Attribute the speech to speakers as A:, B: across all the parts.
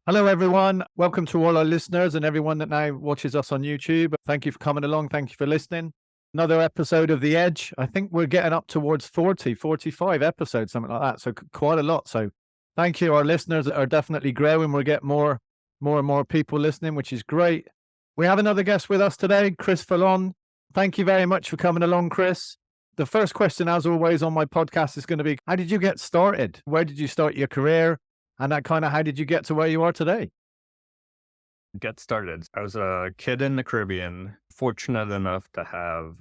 A: Hello, everyone. Welcome to all our listeners and everyone that now watches us on YouTube. Thank you for coming along. Thank you for listening. Another episode of The Edge. I think we're getting up towards 40, 45 episodes, something like that. So quite a lot. So thank you. Our listeners are definitely growing. We're getting more and more people listening, which is great. We have another guest with us today, Chris Foulon. Thank you very much for coming along, Chris. The first question, as always, on my podcast is going to be, how did you get started? Where did you start your career? And that kind of, how did you get to where you are today?
B: Get started. I was a kid in the Caribbean, fortunate enough to have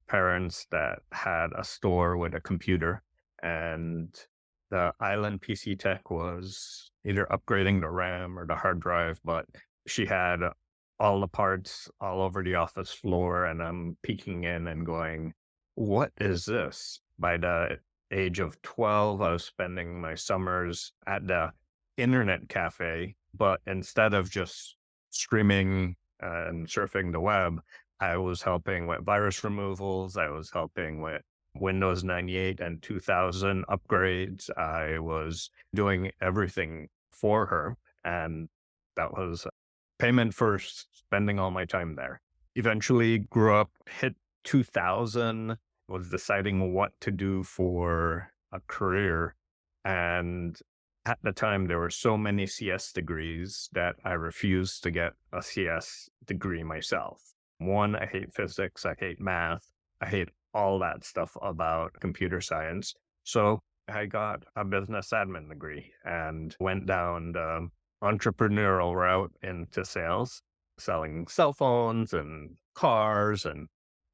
B: parents that had a store with a computer, and the island PC tech was either upgrading the RAM or the hard drive, but she had all the parts all over the office floor, and I'm peeking in and going, what is this? By the age of 12, I was spending my summers at the internet cafe, but instead of just streaming and surfing the web, I was helping with virus removals. I was helping with Windows 98 and 2000 upgrades. I was doing everything for her, and that was payment for spending all my time there. Eventually grew up, hit 2000, was deciding what to do for a career. And at the time, there were so many CS degrees that I refused to get a CS degree myself. One, I hate physics, I hate math, I hate all that stuff about computer science. So I got a business admin degree and went down the entrepreneurial route into sales, selling cell phones and cars and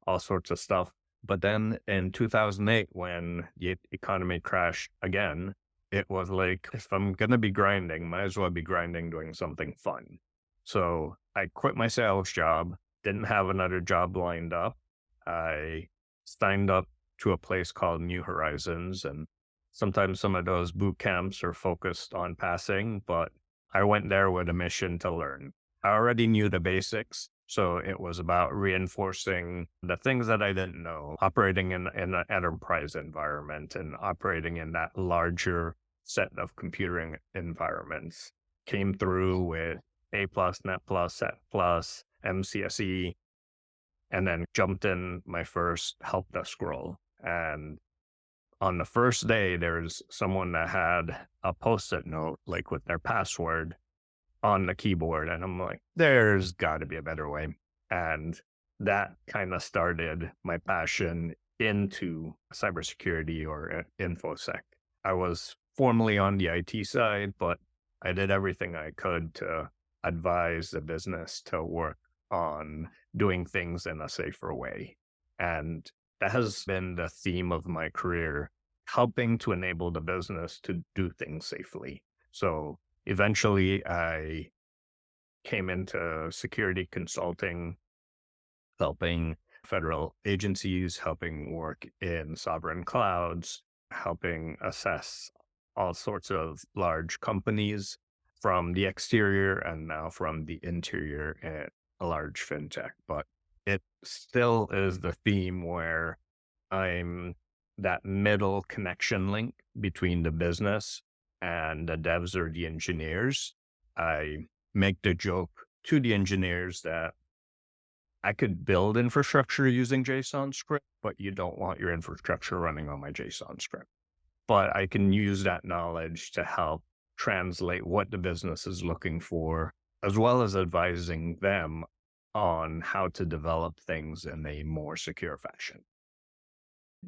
B: all sorts of stuff. But then in 2008, when the economy crashed again, it was like, if I'm going to be grinding, might as well be grinding doing something fun. So I quit my sales job, didn't have another job lined up. I signed up to a place called New Horizons, and sometimes some of those boot camps are focused on passing, but I went there with a mission to learn. I already knew the basics. So it was about reinforcing the things that I didn't know, operating in an enterprise environment and operating in that larger set of computing environments. Came through with A+, Net+, Set+, MCSE, and then jumped in my first help desk role. And on the first day, there's someone that had a Post-it note, like with their password, on the keyboard. And I'm like, there's got to be a better way. And that kind of started my passion into cybersecurity or InfoSec. I was formerly on the IT side, but I did everything I could to advise the business to work on doing things in a safer way. And that has been the theme of my career, helping to enable the business to do things safely. So eventually, I came into security consulting, helping federal agencies, helping work in sovereign clouds, helping assess all sorts of large companies from the exterior and now from the interior at a large fintech. But it still is the theme where I'm that middle connection link between the business and the devs or the engineers. I make the joke to the engineers that I could build infrastructure using JSON script, but you don't want your infrastructure running on my JSON script. But I can use that knowledge to help translate what the business is looking for, as well as advising them on how to develop things in a more secure fashion.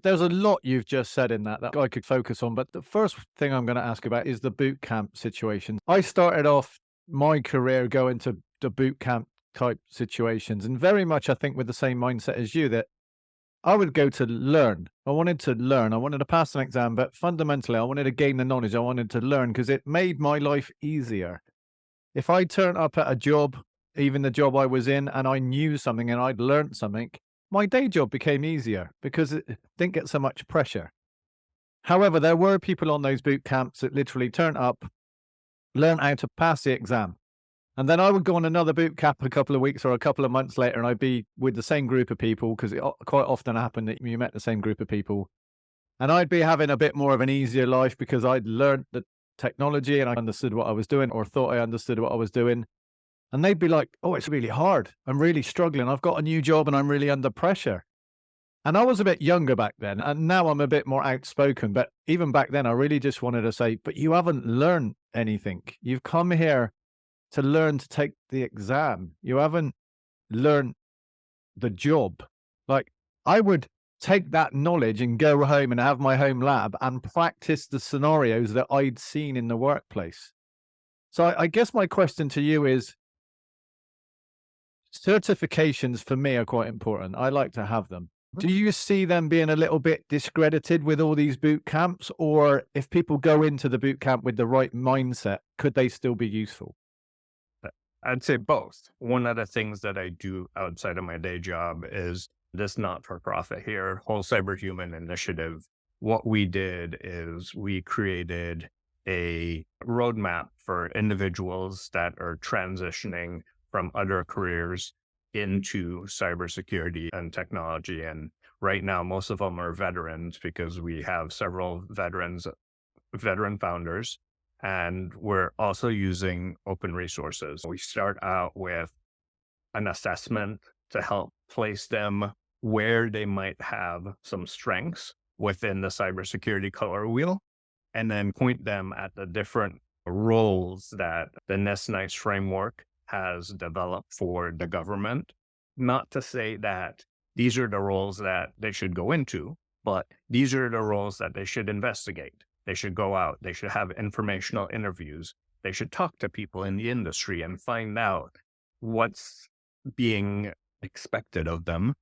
A: There's a lot you've just said in that I could focus on, but the first thing I'm going to ask about is the boot camp situation. I started off my career going to the boot camp type situations, and very much I think with the same mindset as you, that I would go to learn. I wanted to learn. I wanted to pass an exam, but fundamentally I wanted to gain the knowledge. I wanted to learn because it made my life easier. If I turned up at a job, even the job I was in, and I knew something and I'd learned something, my day job became easier because it didn't get so much pressure. However, there were people on those boot camps that literally turned up, learned how to pass the exam. And then I would go on another boot camp a couple of weeks or a couple of months later, and I'd be with the same group of people, because it quite often happened that you met the same group of people. And I'd be having a bit more of an easier life because I'd learned technology and I understood what I was doing or thought I understood what I was doing. And they'd be like, oh, it's really hard. I'm really struggling. I've got a new job and I'm really under pressure. And I was a bit younger back then, and now I'm a bit more outspoken. But even back then, I really just wanted to say, but you haven't learned anything. You've come here to learn to take the exam. You haven't learned the job. Like, I would take that knowledge and go home and have my home lab and practice the scenarios that I'd seen in the workplace. So I guess my question to you is, certifications for me are quite important. I like to have them. Do you see them being a little bit discredited with all these boot camps? Or if people go into the boot camp with the right mindset, could they still be useful?
B: I'd say both. One of the things that I do outside of my day job is this not-for-profit here, Whole Cyberhuman Initiative. What we did is we created a roadmap for individuals that are transitioning from other careers into cybersecurity and technology. And right now, most of them are veterans because we have several veteran founders, and we're also using open resources. We start out with an assessment to help place them where they might have some strengths within the cybersecurity color wheel, and then point them at the different roles that the NIST framework has developed for the government. Not to say that these are the roles that they should go into, but these are the roles that they should investigate. They should go out. They should have informational interviews. They should talk to people in the industry and find out what's being expected of them,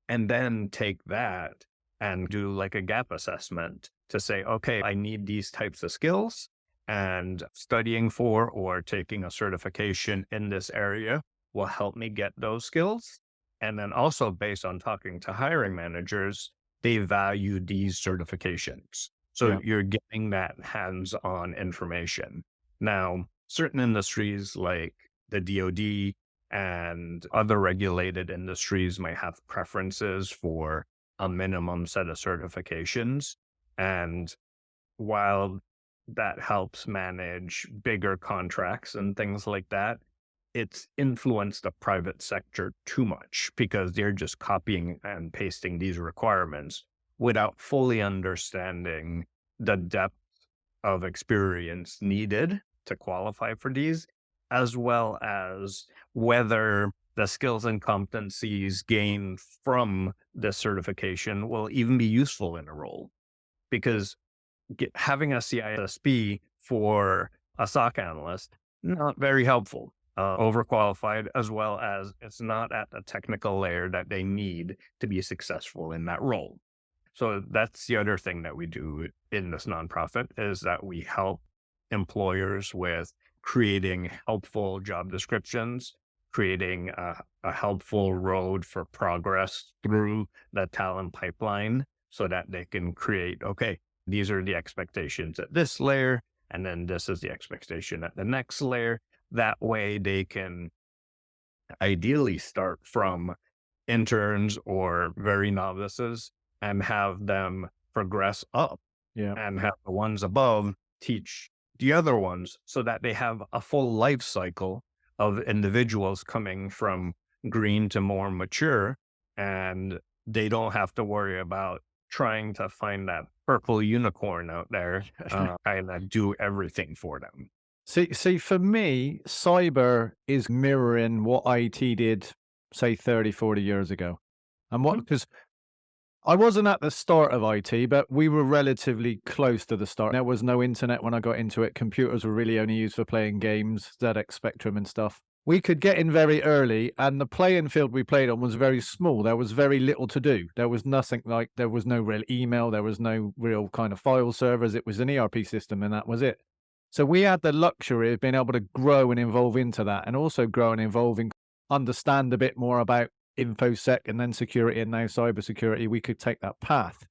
B: and then take that and do like a gap assessment to say, okay, I need these types of skills, and studying for or taking a certification in this area will help me get those skills. And then also based on talking to hiring managers, they value these certifications. So you're getting that hands-on information. Now, certain industries like the DoD and other regulated industries might have preferences for a minimum set of certifications. And while that helps manage bigger contracts and things like that, it's influenced the private sector too much because they're just copying and pasting these requirements without fully understanding the depth of experience needed to qualify for these, as well as whether the skills and competencies gained from this certification will even be useful in a role. Because having a CISSP for a SOC analyst, not very helpful, overqualified, as well as it's not at the technical layer that they need to be successful in that role. So that's the other thing that we do in this nonprofit, is that we help employers with creating helpful job descriptions, creating a helpful road for progress through the talent pipeline so that they can create, okay, these are the expectations at this layer, and then this is the expectation at the next layer. That way they can ideally start from interns or very novices and have them progress up and have the ones above teach the other ones so that they have a full life cycle of individuals coming from green to more mature, and they don't have to worry about trying to find that purple unicorn out there and do everything for them.
A: See, for me, cyber is mirroring what IT did, say, 30, 40 years ago. And because I wasn't at the start of IT, but we were relatively close to the start. There was no internet when I got into it. Computers were really only used for playing games, ZX Spectrum and stuff. We could get in very early, and the playing field we played on was very small. There was very little to do. There was nothing like, there was no real email. There was no real kind of file servers. It was an ERP system, and that was it. So we had the luxury of being able to grow and evolve into that, and also grow and evolve and understand a bit more about InfoSec and then security and now cybersecurity. We could take that path.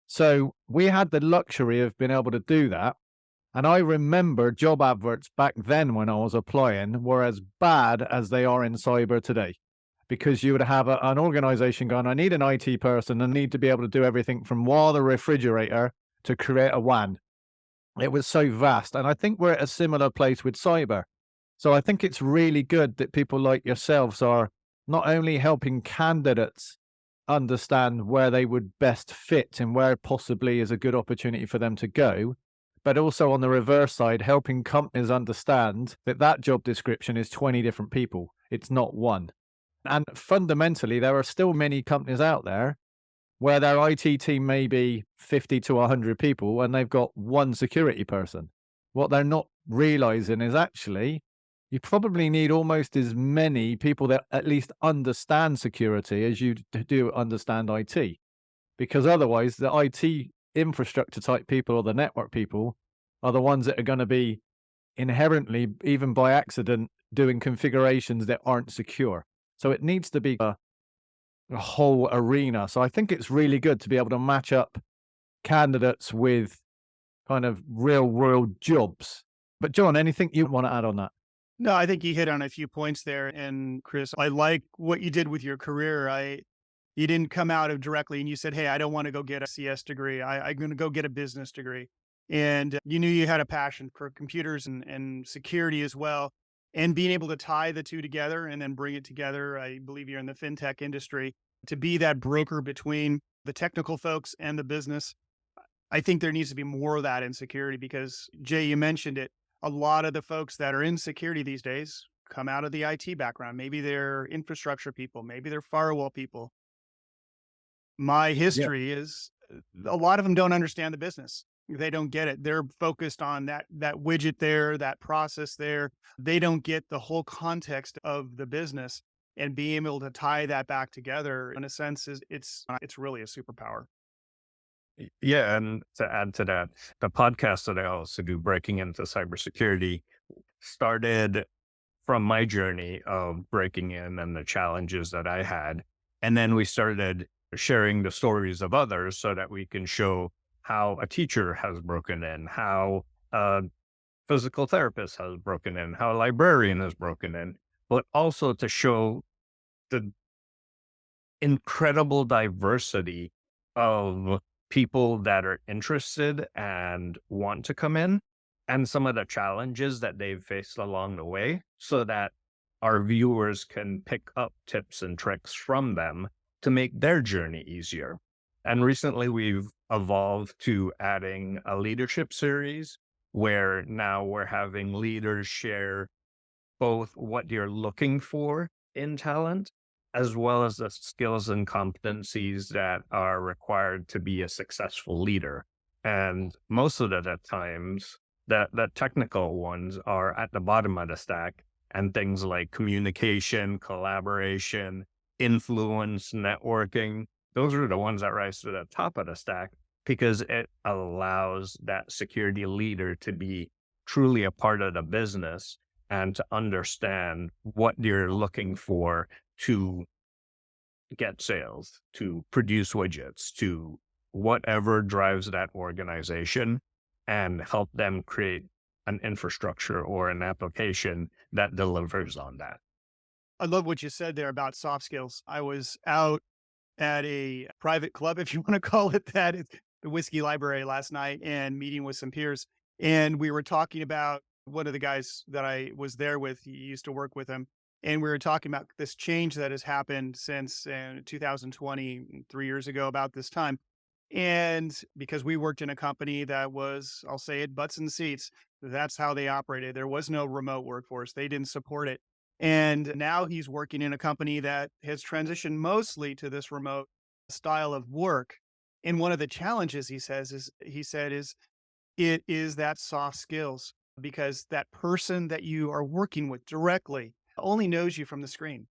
A: So we had the luxury of being able to do that. And I remember job adverts back then when I was applying were as bad as they are in cyber today, because you would have an organization going, I need an IT person and need to be able to do everything from wire the refrigerator to create a WAN. It was so vast. And I think we're at a similar place with cyber. So I think it's really good that people like yourselves are not only helping candidates understand where they would best fit and where possibly is a good opportunity for them to go, but also on the reverse side, helping companies understand that that job description is 20 different people. It's not one. And fundamentally, there are still many companies out there where their IT team may be 50 to 100 people and they've got one security person. What they're not realizing is actually you probably need almost as many people that at least understand security as you do understand IT. Because otherwise, the IT infrastructure type people or the network people are the ones that are going to be inherently, even by accident, doing configurations that aren't secure. So it needs to be a whole arena. So I think it's really good to be able to match up candidates with kind of real world jobs. But John, anything you want to add on that?
C: No, I think you hit on a few points there. And Chris, I like what you did with your career. You didn't come out of directly and you said, "Hey, I don't want to go get a CS degree. I'm going to go get a business degree." And you knew you had a passion for computers and security as well. And being able to tie the two together and then bring it together. I believe you're in the fintech industry to be that broker between the technical folks and the business. I think there needs to be more of that in security because Jay, you mentioned it. A lot of the folks that are in security these days come out of the IT background. Maybe they're infrastructure people, maybe they're firewall people. My
A: Yeah.
C: history is a lot of them don't understand the business. They don't get it. They're focused on that widget there, that process there. They don't get the whole context of the business and being able to tie that back together in a sense is it's really a superpower.
B: Yeah, and to add to that, the podcast that I also do, Breaking into Cybersecurity, started from my journey of breaking in and the challenges that I had. And then we started sharing the stories of others so that we can show how a teacher has broken in, how a physical therapist has broken in, how a librarian has broken in, but also to show the incredible diversity of people that are interested and want to come in and some of the challenges that they've faced along the way so that our viewers can pick up tips and tricks from them to make their journey easier. And recently we've evolved to adding a leadership series where now we're having leaders share both what you're looking for in talent, as well as the skills and competencies that are required to be a successful leader. And most of the times, the technical ones are at the bottom of the stack, and things like communication, collaboration, influence, networking, those are the ones that rise to the top of the stack because it allows that security leader to be truly a part of the business and to understand what you're looking for to get sales, to produce widgets, to whatever drives that organization and help them create an infrastructure or an application that delivers on that.
C: I love what you said there about soft skills. I was out at a private club, if you want to call it that, it's the whiskey library last night and meeting with some peers. And we were talking about one of the guys that I was there with, he used to work with him. And we were talking about this change that has happened since 2020, 3 years ago, about this time. And because we worked in a company that was, I'll say it, butts in seats, that's how they operated. There was no remote workforce, they didn't support it. And now he's working in a company that has transitioned mostly to this remote style of work. And one of the challenges he said is it is that soft skills because that person that you are working with directly only knows you from the screen.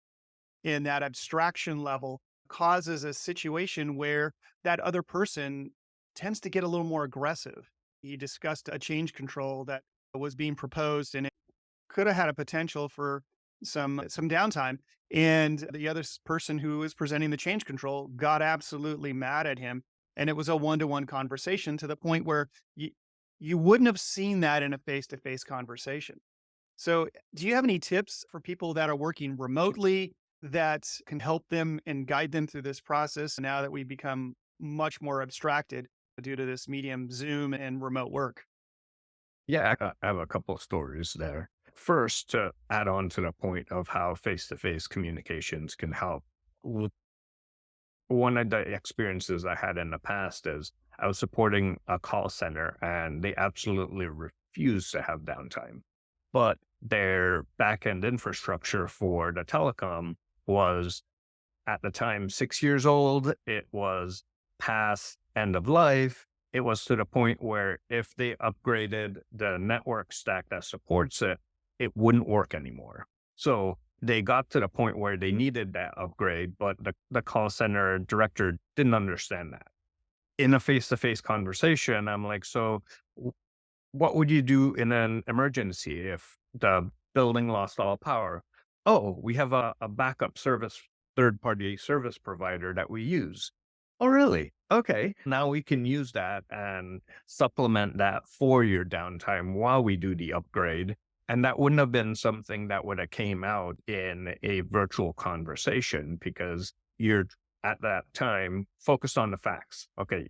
C: And that abstraction level causes a situation where that other person tends to get a little more aggressive. He discussed a change control that was being proposed and could have had a potential for some downtime. And the other person who was presenting the change control got absolutely mad at him. And it was a one-to-one conversation to the point where you wouldn't have seen that in a face-to-face conversation. So do you have any tips for people that are working remotely that can help them and guide them through this process now that we become much more abstracted due to this medium Zoom and remote work?
B: Yeah, I have a couple of stories there. First, to add on to the point of how face-to-face communications can help. One of the experiences I had in the past is I was supporting a call center and they absolutely refused to have downtime. But their back-end infrastructure for the telecom was at the time 6 years old. It was past end of life. It was to the point where if they upgraded the network stack that supports it, it wouldn't work anymore. So they got to the point where they needed that upgrade, but the call center director didn't understand that. In a face-to-face conversation, I'm like, so w- what would you do in an emergency if the building lost all power? Oh, we have a backup service, third-party service provider that we use. Oh, really? Okay. Now we can use that and supplement that for your downtime while we do the upgrade. And that wouldn't have been something that would have came out in a virtual conversation because you're at that time focused on the facts. Okay,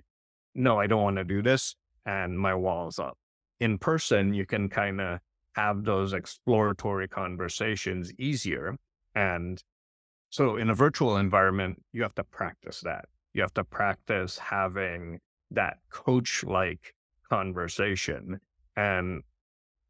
B: no, I don't want to do this. And my wall's up. In person, you can kind of have those exploratory conversations easier. And so in a virtual environment, you have to practice that. You have to practice having that coach-like conversation. And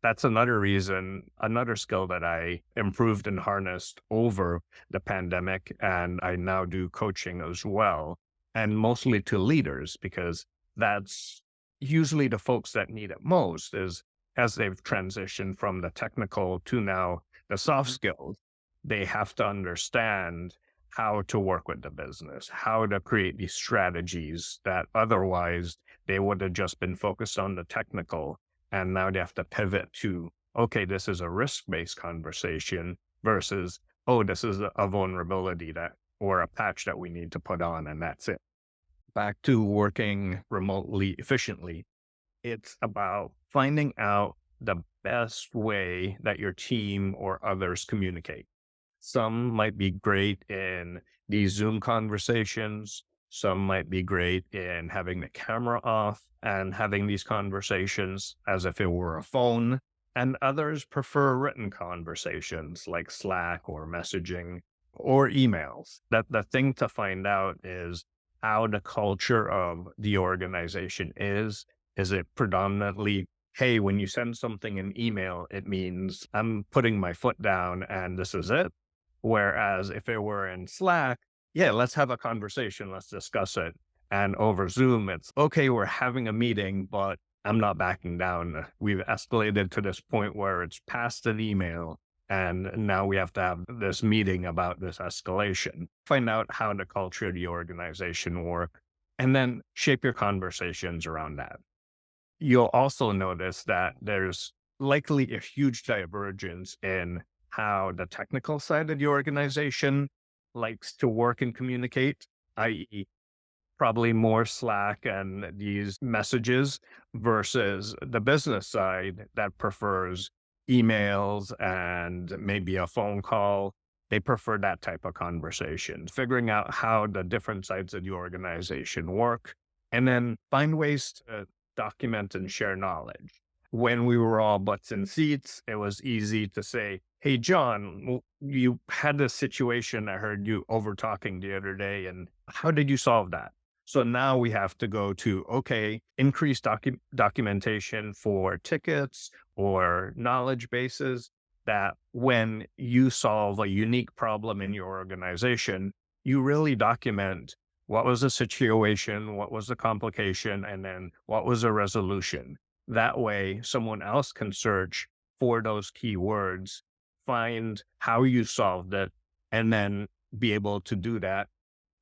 B: that's another reason, another skill that I improved and harnessed over the pandemic. And I now do coaching as well, and mostly to leaders, because that's usually the folks that need it most is as they've transitioned from the technical to now the soft skills, they have to understand how to work with the business, how to create these strategies that otherwise they would have just been focused on the technical. And now they have to pivot to, okay, this is a risk-based conversation versus, oh, this is a vulnerability that or a patch that we need to put on, and that's it. Back to working remotely efficiently. It's about finding out the best way that your team or others communicate. Some might be great in these Zoom conversations. Some might be great in having the camera off and having these conversations as if it were a phone. And others prefer written conversations like Slack or messaging or emails. That the thing to find out is how the culture of the organization is. Is it predominantly, hey, when you send something in email, it means I'm putting my foot down and this is it? Whereas if it were in Slack, yeah, let's have a conversation, let's discuss it. And over Zoom, it's okay, we're having a meeting, but I'm not backing down. We've escalated to this point where it's past an email. And now we have to have this meeting about this escalation. Find out how the culture of the organization work, and then shape your conversations around that. You'll also notice that there's likely a huge divergence in how the technical side of the organization likes to work and communicate, i.e., probably more Slack and these messages versus the business side that prefers emails and maybe a phone call. They prefer that type of conversation, figuring out how the different sides of the organization work, and then find ways to document and share knowledge. When we were all butts in seats, it was easy to say, hey, John, you had this situation. I heard you over talking the other day. And how did you solve that? So now we have to go to, okay, increase documentation for tickets or knowledge bases that when you solve a unique problem in your organization, you really document what was the situation, what was the complication, and then what was the resolution. That way, someone else can search for those keywords, find how you solved it, and then be able to do that.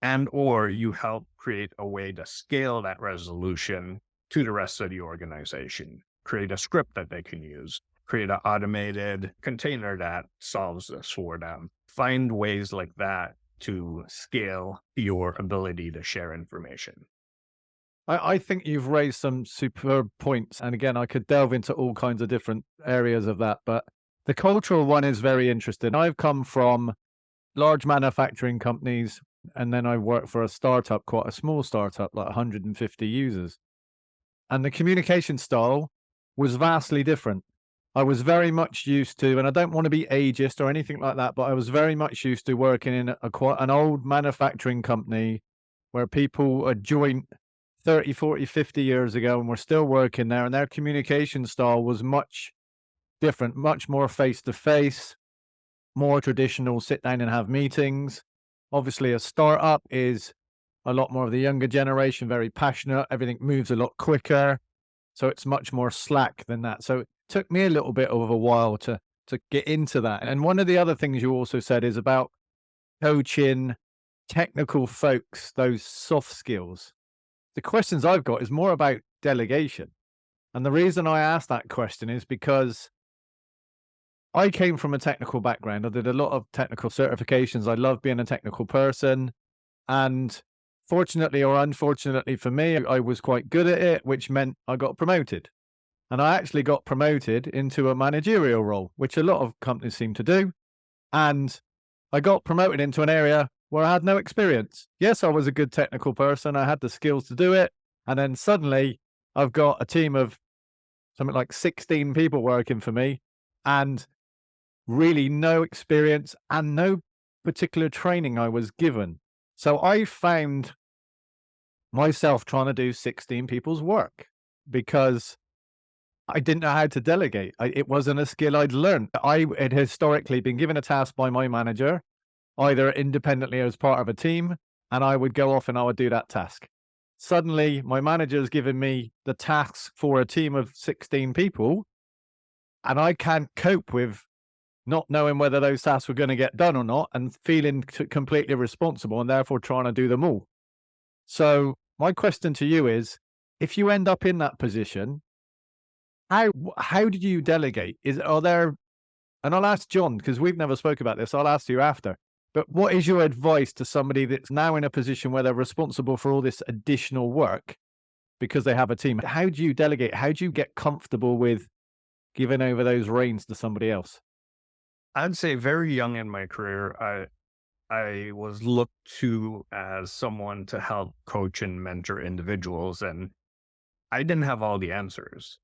B: And or you help create a way to scale that resolution to the rest of the organization, create a script that they can use, create an automated container that solves this for them. Find ways like that to scale your ability to share information.
A: I think you've raised some superb points. And again, I could delve into all kinds of different areas of that, but the cultural one is very interesting. I've come from large manufacturing companies, and then I worked for a startup, quite a small startup, like 150 users. And the communication style was vastly different. I was very much used to, and I don't want to be ageist or anything like that, but I was very much used to working in quite an old manufacturing company where people are joint 30, 40, 50 years ago and were still working there, and their communication style was much different, much more face-to-face, more traditional sit down and have meetings. Obviously, a startup is a lot more of the younger generation, very passionate. Everything moves a lot quicker. So it's much more slack than that. So it took me a little bit of a while to get into that. And one of the other things you also said is about coaching technical folks, those soft skills. The questions I've got is more about delegation. And the reason I asked that question is because I came from a technical background. I did a lot of technical certifications. I love being a technical person. And fortunately or unfortunately for me, I was quite good at it, which meant I got promoted. And I actually got promoted into a managerial role, which a lot of companies seem to do. And I got promoted into an area where I had no experience. Yes, I was a good technical person. I had the skills to do it. And then suddenly I've got a team of something like 16 people working for me and really no experience and no particular training I was given. So I found myself trying to do 16 people's work because I didn't know how to delegate. It wasn't a skill I'd learned. I had historically been given a task by my manager, either independently or as part of a team, and I would go off and I would do that task. Suddenly, my manager's given me the tasks for a team of 16 people, and I can't cope with not knowing whether those tasks were going to get done or not and feeling completely responsible and therefore trying to do them all. So my question to you is, if you end up in that position, how did you delegate? Are there, and I'll ask John because we've never spoke about this. I'll ask you after. But what is your advice to somebody that's now in a position where they're responsible for all this additional work because they have a team? How do you delegate? How do you get comfortable with giving over those reins to somebody else?
B: I'd say very young in my career, I was looked to as someone to help coach and mentor individuals, and I didn't have all the answers.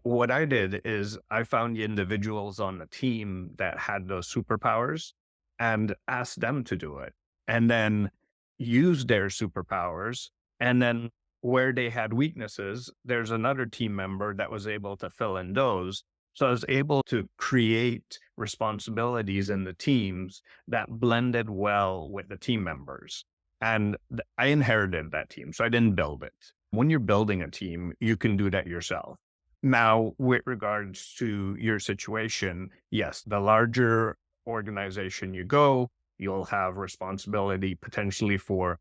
B: What I did is I found the individuals on the team that had those superpowers and asked them to do it, and then use their superpowers. And then where they had weaknesses, there's another team member that was able to fill in those. So I was able to create responsibilities in the teams that blended well with the team members. And I inherited that team, so I didn't build it. When you're building a team, you can do that yourself. Now, with regards to your situation, yes, the larger organization you go, you'll have responsibility potentially for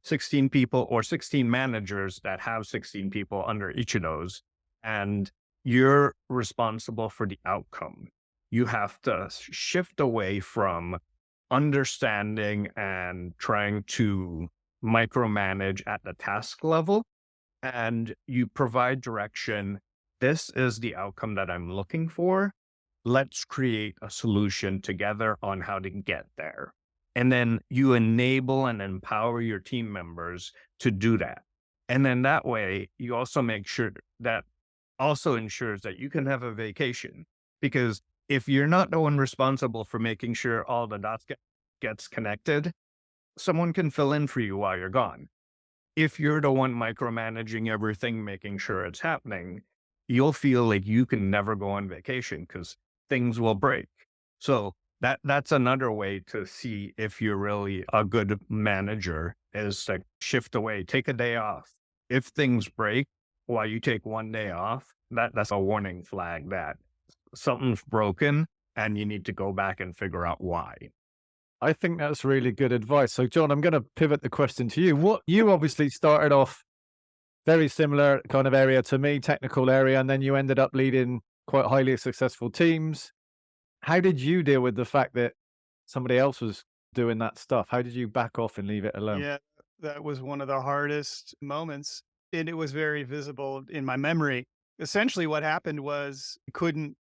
B: 16 people or 16 managers that have 16 people under each of those. And you're responsible for the outcome. You have to shift away from understanding and trying to micromanage at the task level, and you provide direction. This is the outcome that I'm looking for. Let's create a solution together on how to get there. And then you enable and empower your team members to do that. And then that way, you also make sure that also ensures that you can have a vacation. Because if you're not the one responsible for making sure all the dots gets connected, someone can fill in for you while you're gone. If you're the one micromanaging everything, making sure it's happening, you'll feel like you can never go on vacation because things will break. So that's another way to see if you're really a good manager, is to shift away, take a day off. If things break while you take one day off, that's a warning flag that something's broken and you need to go back and figure out why.
A: I think that's really good advice. So, John, I'm going to pivot the question to you. You obviously started off very similar kind of area to me, technical area, and then you ended up leading quite highly successful teams. How did you deal with the fact that somebody else was doing that stuff? How did you back off and leave it alone?
C: Yeah, that was one of the hardest moments, and it was very visible in my memory. Essentially, what happened was couldn't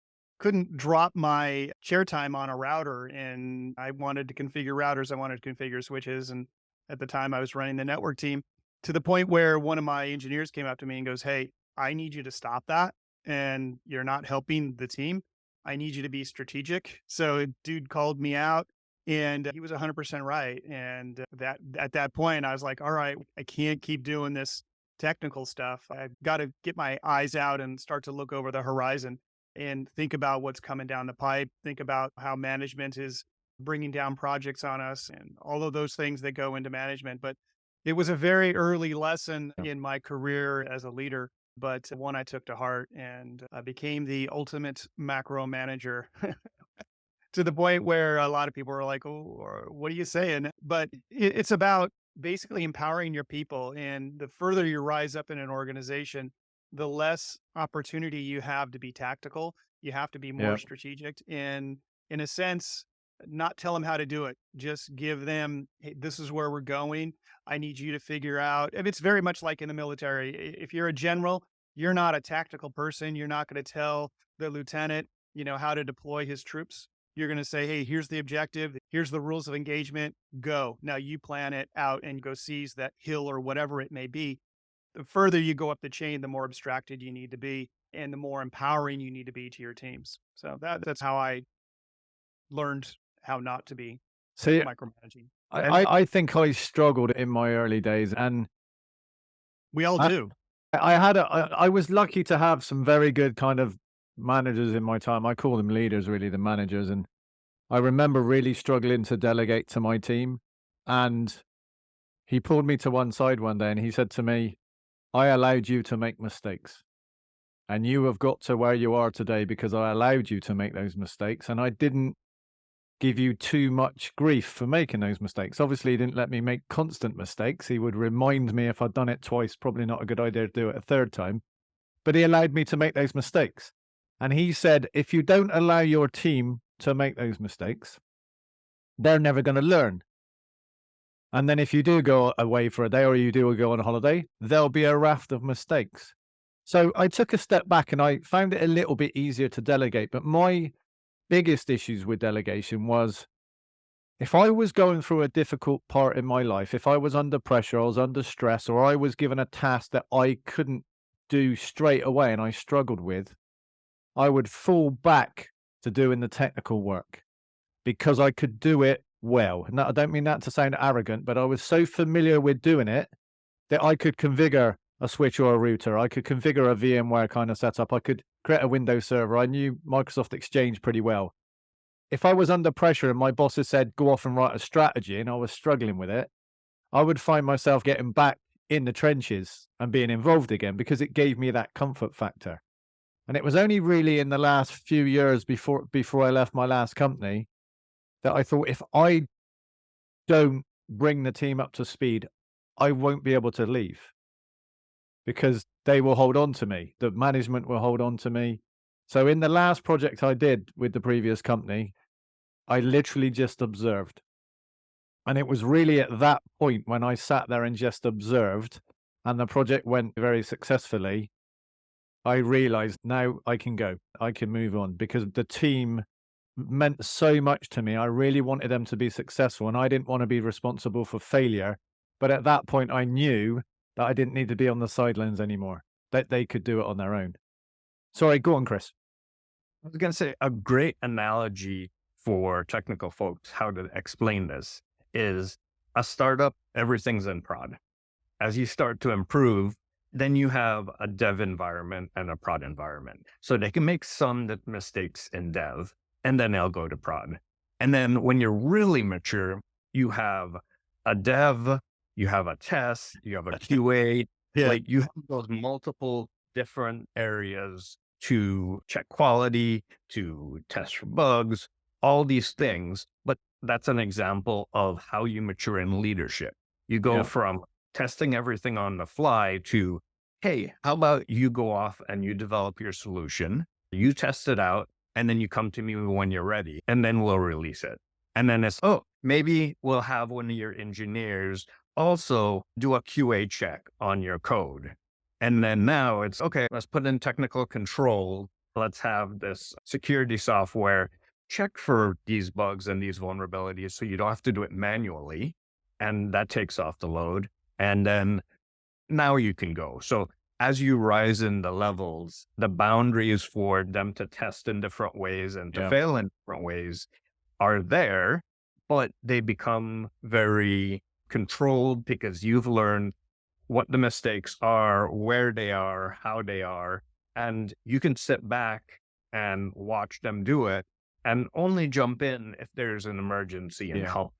C: drop my chair time on a router, and I wanted to configure routers, I wanted to configure switches, and at the time I was running the network team, to the point where one of my engineers came up to me and goes, "Hey, I need you to stop that. and you're not helping the team. I need you to be strategic. So dude called me out and he was 100% right. And that at that point, I was like, all right, I can't keep doing this technical stuff. I've got to get my eyes out and start to look over the horizon and think about what's coming down the pipe, think about how management is bringing down projects on us and all of those things that go into management. But it was a very early lesson in my career as a leader, but one I took to heart, and I became the ultimate macro manager to the point where a lot of people were like, "Oh, or what are you saying?" But it's about basically empowering your people. And the further you rise up in an organization, the less opportunity you have to be tactical. You have to be more
A: Yeah.
C: strategic and, in a sense, not tell them how to do it. Just give them, hey, this is where we're going. I need you to figure out. And it's very much like in the military. If you're a general, you're not a tactical person. You're not going to tell the lieutenant, how to deploy his troops. You're going to say, hey, here's the objective. Here's the rules of engagement. Go. Now you plan it out and go seize that hill or whatever it may be. The further you go up the chain, the more abstracted you need to be and the more empowering you need to be to your teams. So that's how I learned how not to be
A: See,
C: micromanaging.
A: I think I struggled in my early days, and
C: We all
A: I,
C: do.
A: I was lucky to have some very good kind of managers in my time. I call them leaders, really, the managers. And I remember really struggling to delegate to my team. And he pulled me to one side one day and he said to me, I allowed you to make mistakes. And you have got to where you are today because I allowed you to make those mistakes. And I didn't give you too much grief for making those mistakes. Obviously, he didn't let me make constant mistakes. He would remind me if I'd done it twice, probably not a good idea to do it a third time. But he allowed me to make those mistakes. And he said, if you don't allow your team to make those mistakes, they're never going to learn. And then if you do go away for a day or you do go on a holiday, there'll be a raft of mistakes. So I took a step back and I found it a little bit easier to delegate. But my biggest issues with delegation was if I was going through a difficult part in my life, if I was under pressure, I was under stress, or I was given a task that I couldn't do straight away and I struggled with, I would fall back to doing the technical work because I could do it well. And I don't mean that to sound arrogant, but I was so familiar with doing it that I could configure a switch or a router. I could configure a VMware kind of setup. I could create a Windows server. I knew Microsoft Exchange pretty well. If I was under pressure and my bosses said, go off and write a strategy, and I was struggling with it, I would find myself getting back in the trenches and being involved again because it gave me that comfort factor. And it was only really in the last few years before I left my last company that I thought, if I don't bring the team up to speed, I won't be able to leave because they will hold on to me. The management will hold on to me. So in the last project I did with the previous company, I literally just observed. And it was really at that point when I sat there and just observed and the project went very successfully, I realized now I can go, I can move on because the team meant so much to me. I really wanted them to be successful and I didn't want to be responsible for failure. But at that point, I knew that I didn't need to be on the sidelines anymore, that they could do it on their own. Sorry, go on, Chris.
B: I was going to say a great analogy for technical folks, how to explain this, is a startup, everything's in prod. As you start to improve, then you have a dev environment and a prod environment. So they can make some mistakes in dev, and then they'll go to prod. And then when you're really mature, you have a dev, you have a test, you have a QA, like you have those multiple different areas to check quality, to test for bugs, all these things. But that's an example of how you mature in leadership. You go from testing everything on the fly to, hey, how about you go off and you develop your solution, you test it out, and then you come to me when you're ready, and then we'll release it. And then it's, oh, maybe we'll have one of your engineers also do a QA check on your code. And then now it's, okay, let's put in technical control. Let's have this security software check for these bugs and these vulnerabilities so you don't have to do it manually. And that takes off the load. And then now you can go. So as you rise in the levels, the boundaries for them to test in different ways and to
A: Yeah.
B: fail in different ways are there, but they become very controlled because you've learned what the mistakes are, where they are, how they are, and you can sit back and watch them do it and only jump in if there's an emergency and
A: Yeah.
B: help.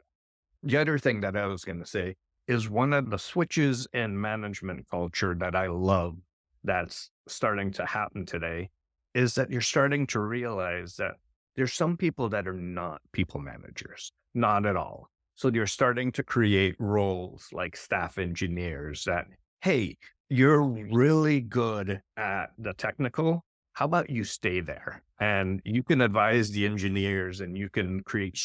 B: The other thing that I was going to say is one of the switches in management culture that I love that's starting to happen today is that you're starting to realize that there's some people that are not people managers, not at all. So you're starting to create roles like staff engineers that, hey, you're really good at the technical. How about you stay there and you can advise the engineers and you can create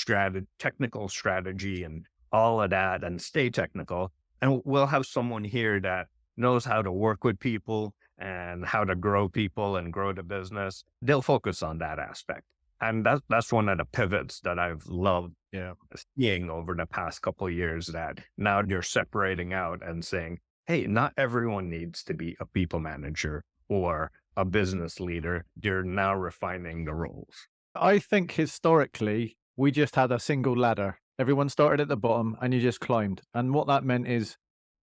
B: technical strategy and all of that and stay technical. And we'll have someone here that knows how to work with people and how to grow people and grow the business. They'll focus on that aspect. And that's one of the pivots that I've loved seeing over the past couple of years, that now you're separating out and saying, hey, not everyone needs to be a people manager or a business leader. You're now refining the roles.
A: I think historically, we just had a single ladder. Everyone started at the bottom and you just climbed. And what that meant is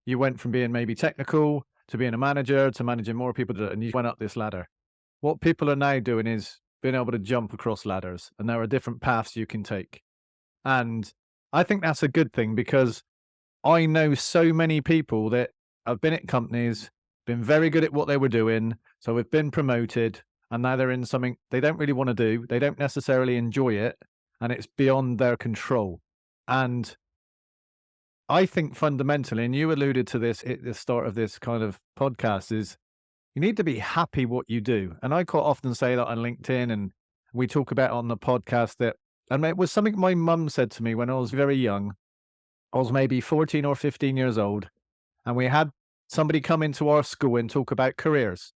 A: you went from being maybe technical to being a manager to managing more people, and you went up this ladder. What people are now doing is being able to jump across ladders, and there are different paths you can take. And I think that's a good thing, because I know so many people that have been at companies, been very good at what they were doing, so have been promoted, and now they're in something they don't really want to do. They don't necessarily enjoy it, and it's beyond their control. And I think fundamentally, and you alluded to this at the start of this kind of podcast, is you need to be happy what you do. And I quite often say that on LinkedIn, and we talk about on the podcast that, and it was something my mum said to me when I was very young. I was maybe 14 or 15 years old, and we had somebody come into our school and talk about careers.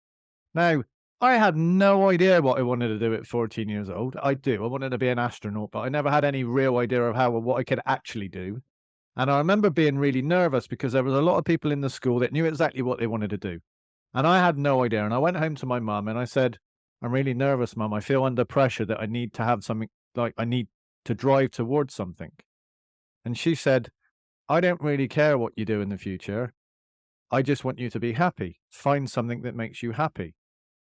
A: Now, I had no idea what I wanted to do at 14 years old. I wanted to be an astronaut, but I never had any real idea of how or what I could actually do. And I remember being really nervous because there was a lot of people in the school that knew exactly what they wanted to do. And I had no idea. And I went home to my mum and I said, I'm really nervous, Mum. I feel under pressure that I need to have something, like I need to drive towards something. And she said, I don't really care what you do in the future. I just want you to be happy. Find something that makes you happy.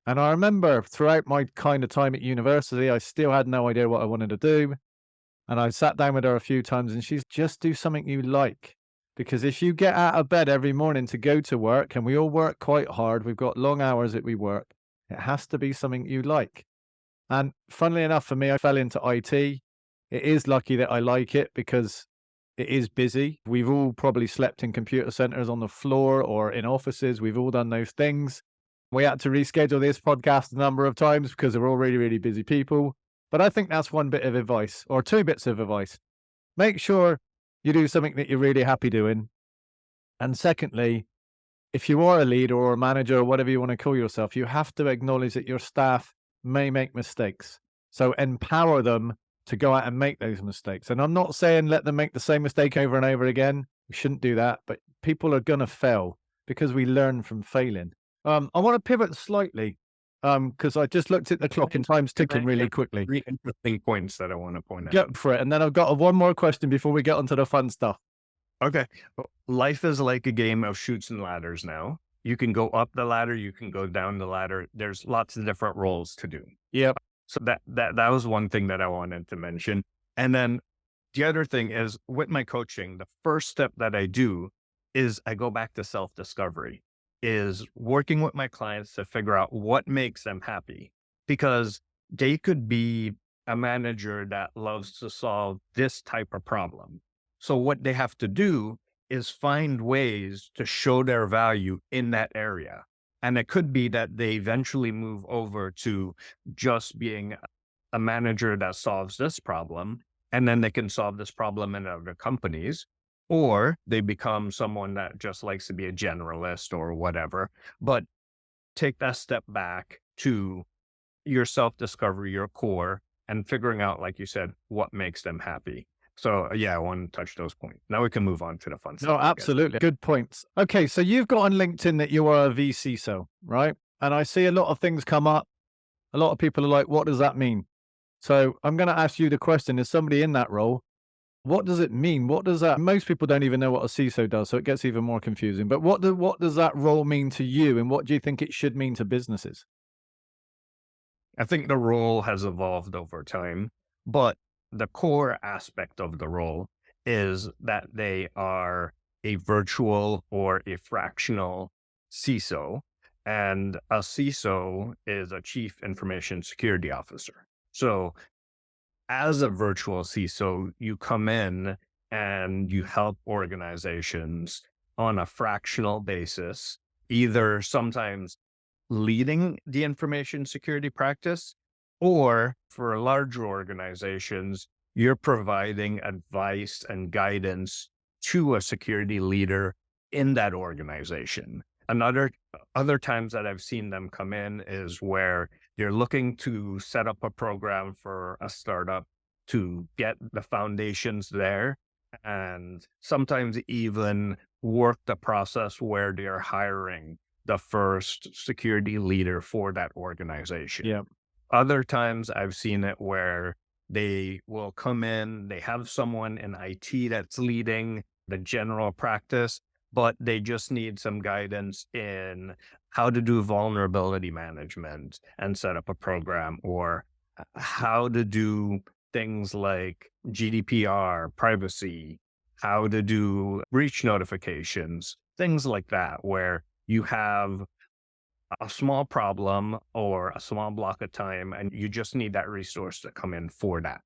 A: And I remember throughout my kind of time at university, I still had no idea what I wanted to do. And I sat down with her a few times and she's just do something you like. Because if you get out of bed every morning to go to work, and we all work quite hard, we've got long hours that we work, it has to be something you like. And funnily enough, for me, I fell into IT. It is lucky that I like it because it is busy. We've all probably slept in computer centers on the floor or in offices. We've all done those things. We had to reschedule this podcast a number of times because we're all really, really busy people. But I think that's one bit of advice, or two bits of advice. Make sure you do something that you're really happy doing. And secondly, if you are a leader or a manager or whatever you want to call yourself, you have to acknowledge that your staff may make mistakes. So empower them to go out and make those mistakes. And I'm not saying let them make the same mistake over and over again. We shouldn't do that, but people are going to fail because we learn from failing. I want to pivot slightly because I just looked at the clock and time's ticking really quickly.
B: Three interesting points that I want to point out.
A: Go for it. And then I've got one more question before we get onto the fun stuff.
B: Okay. Life is like a game of chutes and ladders now. You can go up the ladder, you can go down the ladder. There's lots of different roles to do.
A: Yep.
B: So that was one thing that I wanted to mention. And then the other thing is, with my coaching, the first step that I do is I go back to self-discovery, is working with my clients to figure out what makes them happy, because they could be a manager that loves to solve this type of problem. So what they have to do is find ways to show their value in that area. And it could be that they eventually move over to just being a manager that solves this problem, and then they can solve this problem in other companies, or they become someone that just likes to be a generalist or whatever. But take that step back to your self-discovery, your core, and figuring out, like you said, what makes them happy. So yeah, I want to touch those points. Now we can move on to the fun
A: No,
B: stuff, I guess.
A: absolutely. Good points. Okay, so you've got on LinkedIn that you are a vciso, right? And I see a lot of things come up. A lot of people are like, what does that mean? So I'm going to ask you the question, as somebody in that role, what does it mean? What does that, most people don't even know what a CISO does, so it gets even more confusing. But what does that role mean to you, and what do you think it should mean to businesses?
B: I think the role has evolved over time, but the core aspect of the role is that they are a virtual or a fractional CISO, and a CISO is a Chief Information Security Officer. So as a virtual CISO, you come in and you help organizations on a fractional basis, either sometimes leading the information security practice, or for larger organizations, you're providing advice and guidance to a security leader in that organization. Other times that I've seen them come in is where you're looking to set up a program for a startup to get the foundations there, and sometimes even work the process where they're hiring the first security leader for that organization.
A: Yeah.
B: Other times I've seen it where they will come in, they have someone in IT that's leading the general practice, but they just need some guidance in how to do vulnerability management and set up a program, or how to do things like GDPR, privacy, how to do breach notifications, things like that, where you have a small problem or a small block of time and you just need that resource to come in for that.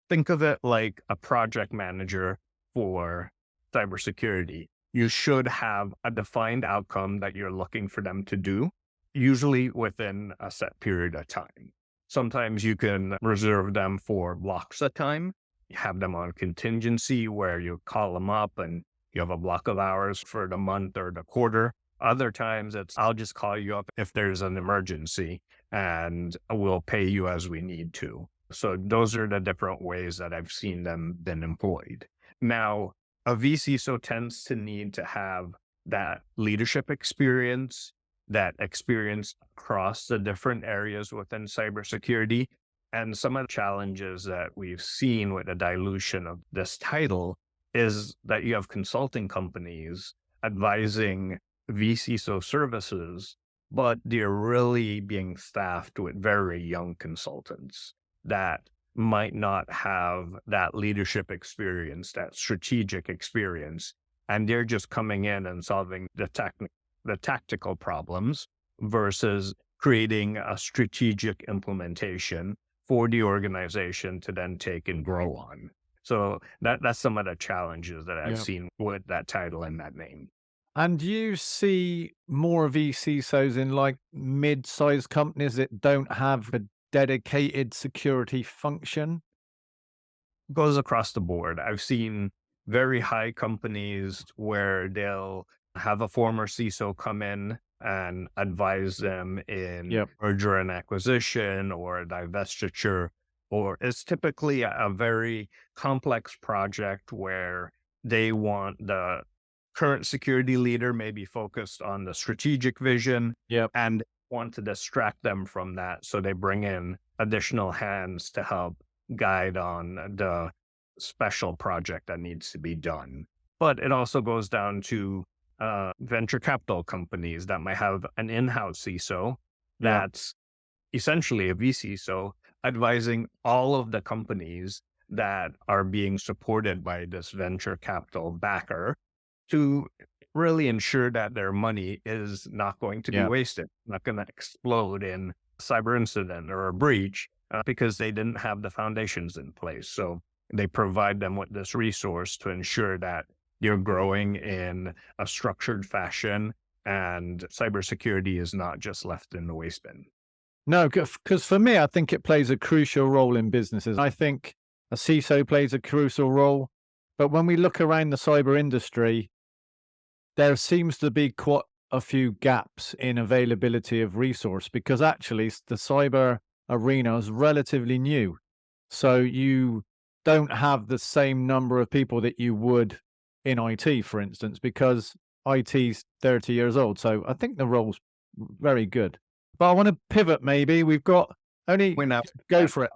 B: Think of it like a project manager for cybersecurity. You should have a defined outcome that you're looking for them to do, usually within a set period of time. Sometimes you can reserve them for blocks of time. You have them on contingency where you call them up and you have a block of hours for the month or the quarter. Other times it's, I'll just call you up if there's an emergency and we'll pay you as we need to. So those are the different ways that I've seen them been employed. Now, a vCISO tends to need to have that leadership experience, that experience across the different areas within cybersecurity. And some of the challenges that we've seen with the dilution of this title is that you have consulting companies advising vCISO services, but they're really being staffed with very young consultants that might not have that leadership experience, that strategic experience, and they're just coming in and solving the tactical problems versus creating a strategic implementation for the organization to then take and grow on. So that's some of the challenges that I've seen with that title and that name.
A: And do you see more vCISOs in like mid-sized companies that don't have a dedicated security function?
B: Goes across the board. I've seen very high companies where they'll have a former CISO come in and advise them in merger and acquisition or divestiture, or it's typically a very complex project where they want the current security leader maybe focused on the strategic vision and want to distract them from that. So they bring in additional hands to help guide on the special project that needs to be done. But it also goes down to venture capital companies that might have an in-house CISO that's essentially a vCISO advising all of the companies that are being supported by this venture capital backer to really ensure that their money is not going to be wasted, not going to explode in a cyber incident or a breach because they didn't have the foundations in place. So they provide them with this resource to ensure that you're growing in a structured fashion and cybersecurity is not just left in the waste bin.
A: No, because for me, I think it plays a crucial role in businesses. I think a CISO plays a crucial role. But when we look around the cyber industry, there seems to be quite a few gaps in availability of resource because actually the cyber arena is relatively new. So you don't have the same number of people that you would in IT, for instance, because IT's 30 years old. So I think the role's very good. But I want to pivot maybe. We've got only
B: When I-
A: go for it.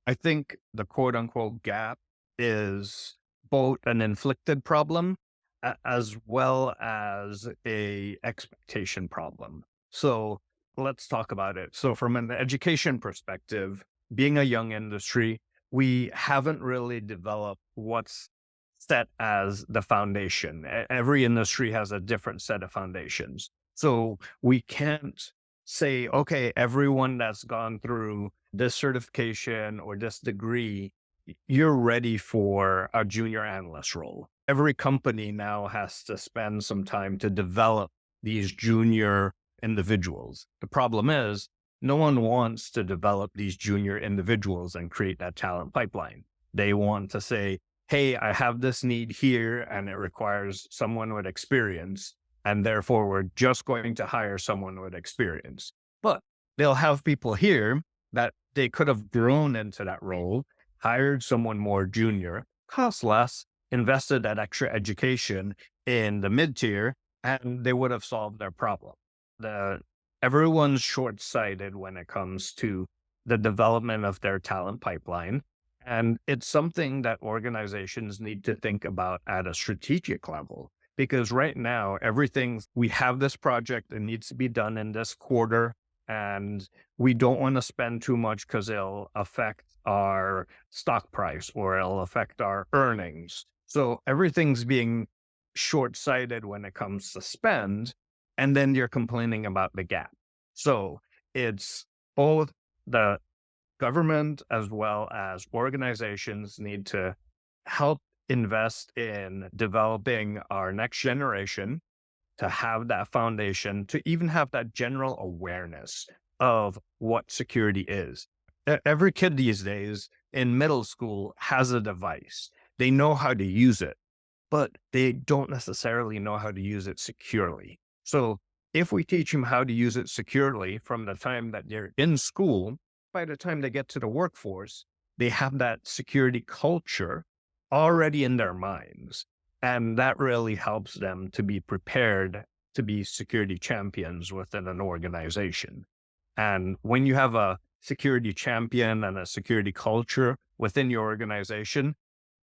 B: I think the quote unquote gap is both an inflicted problem as well as a expectation problem. So let's talk about it. So from an education perspective, being a young industry, we haven't really developed what's set as the foundation. Every industry has a different set of foundations. So we can't say, okay, everyone that's gone through this certification or this degree, you're ready for a junior analyst role. Every company now has to spend some time to develop these junior individuals. The problem is, no one wants to develop these junior individuals and create that talent pipeline. They want to say, hey, I have this need here and it requires someone with experience. And therefore, we're just going to hire someone with experience. But they'll have people here that they could have grown into that role, hired someone more junior, cost less, invested that extra education in the mid-tier, and they would have solved their problem. Everyone's short-sighted when it comes to the development of their talent pipeline. And it's something that organizations need to think about at a strategic level. Because right now, we have this project that needs to be done in this quarter, and we don't want to spend too much because it'll affect our stock price or it'll affect our earnings. So everything's being short-sighted when it comes to spend, and then you're complaining about the gap. So it's both the government as well as organizations need to help invest in developing our next generation to have that foundation, to even have that general awareness of what security is. Every kid these days in middle school has a device. They know how to use it, but they don't necessarily know how to use it securely. So if we teach them how to use it securely from the time that they're in school, by the time they get to the workforce, they have that security culture already in their minds. And that really helps them to be prepared to be security champions within an organization. And when you have a security champion and a security culture within your organization,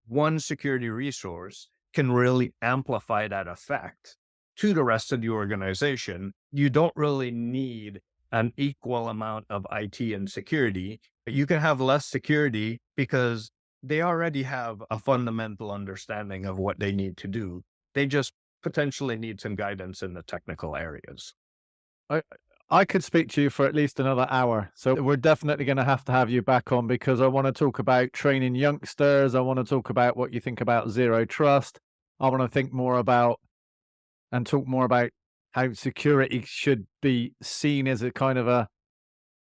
B: one security resource can really amplify that effect to the rest of the organization. You don't really need an equal amount of IT and security. You can have less security because they already have a fundamental understanding of what they need to do. They just potentially need some guidance in the technical areas.
A: I could speak to you for at least another hour. So we're definitely going to have you back on, because I want to talk about training youngsters. I want to talk about what you think about zero trust. I want to think more about and talk more about how security should be seen as a kind of a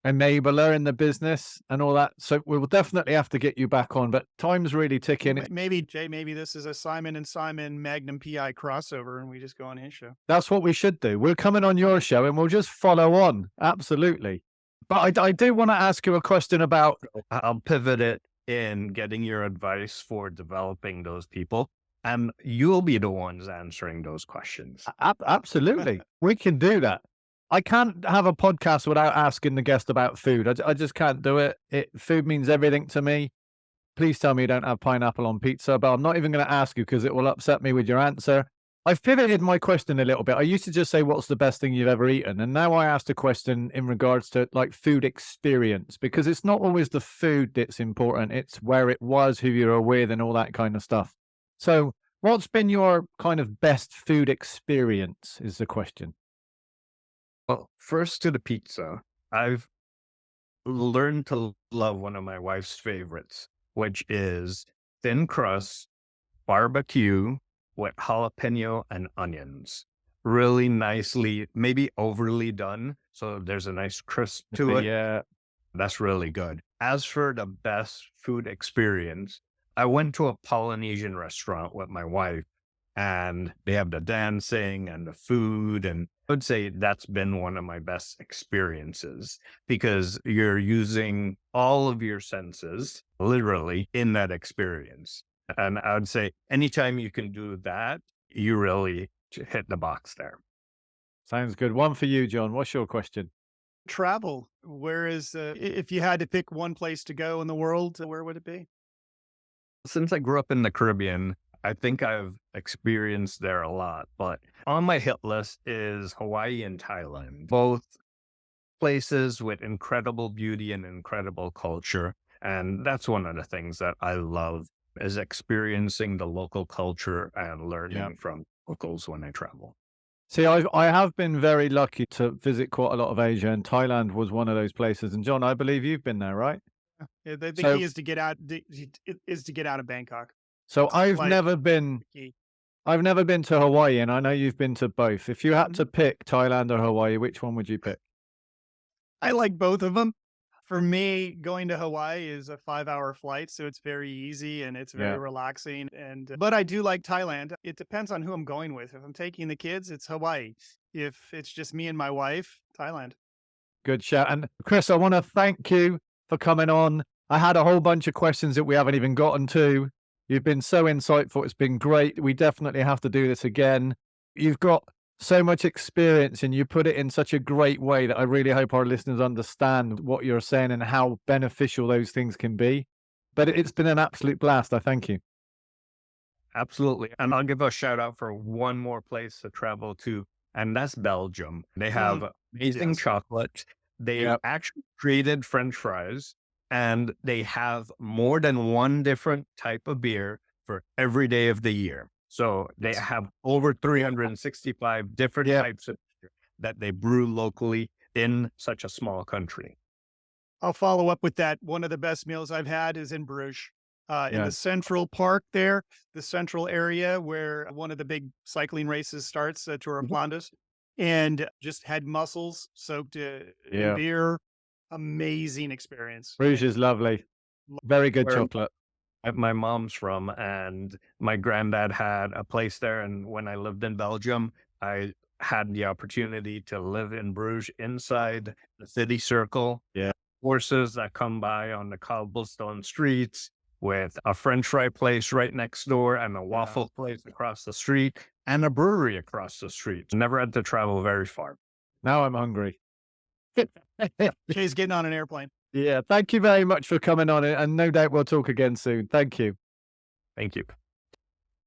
A: enabler in the business and all that. So we will definitely have to get you back on, but time's really ticking.
C: Maybe, Jay, maybe this is a Simon and Simon Magnum PI crossover and we just go on his show.
A: That's what we should do. We're coming on your show and we'll just follow on. Absolutely. But I do want to ask you a question about...
B: I'll pivot it in getting your advice for developing those people. And you'll be the ones answering those questions.
A: Absolutely. We can do that. I can't have a podcast without asking the guest about food. I just can't do it. Food means everything to me. Please tell me you don't have pineapple on pizza, but I'm not even going to ask you because it will upset me with your answer. I've pivoted my question a little bit. I used to just say, what's the best thing you've ever eaten? And now I asked a question in regards to like food experience, because it's not always the food that's important. It's where it was, who you were with, and all that kind of stuff. So what's been your kind of best food experience is the question.
B: Well, first to the pizza. I've learned to love one of my wife's favorites, which is thin crust, barbecue with jalapeno and onions. Really nicely, maybe overly done. So there's a nice crisp to it.
A: Yeah.
B: That's really good. As for the best food experience, I went to a Polynesian restaurant with my wife, and they have the dancing and the food. And I would say that's been one of my best experiences because you're using all of your senses literally in that experience. And I would say anytime you can do that, you really hit the box there.
A: Sounds good. One for you, John. What's your question?
C: Travel. Where is, if you had to pick one place to go in the world, where would it be?
B: Since I grew up in the Caribbean, I think I've experienced there a lot, but on my hit list is Hawaii and Thailand, both places with incredible beauty and incredible culture. And that's one of the things that I love is experiencing the local culture and learning from locals when I travel.
A: See, I have been very lucky to visit quite a lot of Asia, and Thailand was one of those places. And John, I believe you've been there, right?
C: Yeah, the
A: So,
C: key is to get out, is to get out of Bangkok.
A: so I've
C: Like
A: never been,
C: the key.
A: I've never been to Hawaii, and I know you've been to both. If you had to pick Thailand or Hawaii, which one would you pick?
C: I like both of them. For me, going to Hawaii is a 5-hour flight, so it's very easy and it's very
A: Yeah.
C: relaxing. And but I do like Thailand. It depends on who I'm going with. If I'm taking the kids, it's Hawaii. If it's just me and my wife, Thailand.
A: Good shout. And Chris, I want to thank you for coming on. I had a whole bunch of questions that we haven't even gotten to. You've been so insightful. It's been great. We definitely have to do this again. You've got so much experience and you put it in such a great way that I really hope our listeners understand what you're saying and how beneficial those things can be. But it's been an absolute blast. I thank you.
B: Absolutely. And I'll give a shout out for one more place to travel to, and that's Belgium. They have amazing
C: Yes.
B: chocolate. They
A: Yep.
B: actually created French fries, and they have more than one different type of beer for every day of the year. So they have over 365 different
A: Yep.
B: types of beer that they brew locally in such a small country.
C: I'll follow up with that. One of the best meals I've had is in Bruges, in
A: Yeah.
C: the Central Park there, the central area where one of the big cycling races starts, Tour of
B: Mhm.
C: Flanders, and just had mussels soaked in
A: Yeah.
C: beer. Amazing experience.
A: Bruges is lovely. Very good
B: Where
A: chocolate.
B: my mom's from, and my granddad had a place there. And when I lived in Belgium, I had the opportunity to live in Bruges inside the city circle.
A: Yeah.
B: Horses that come by on the cobblestone streets with a French fry place right next door and a waffle place across the street and a brewery across the street. Never had to travel very far.
A: Now I'm hungry.
C: Jay's getting on an airplane.
A: Yeah. Thank you very much for coming on, and no doubt we'll talk again soon. Thank you.
B: Thank you.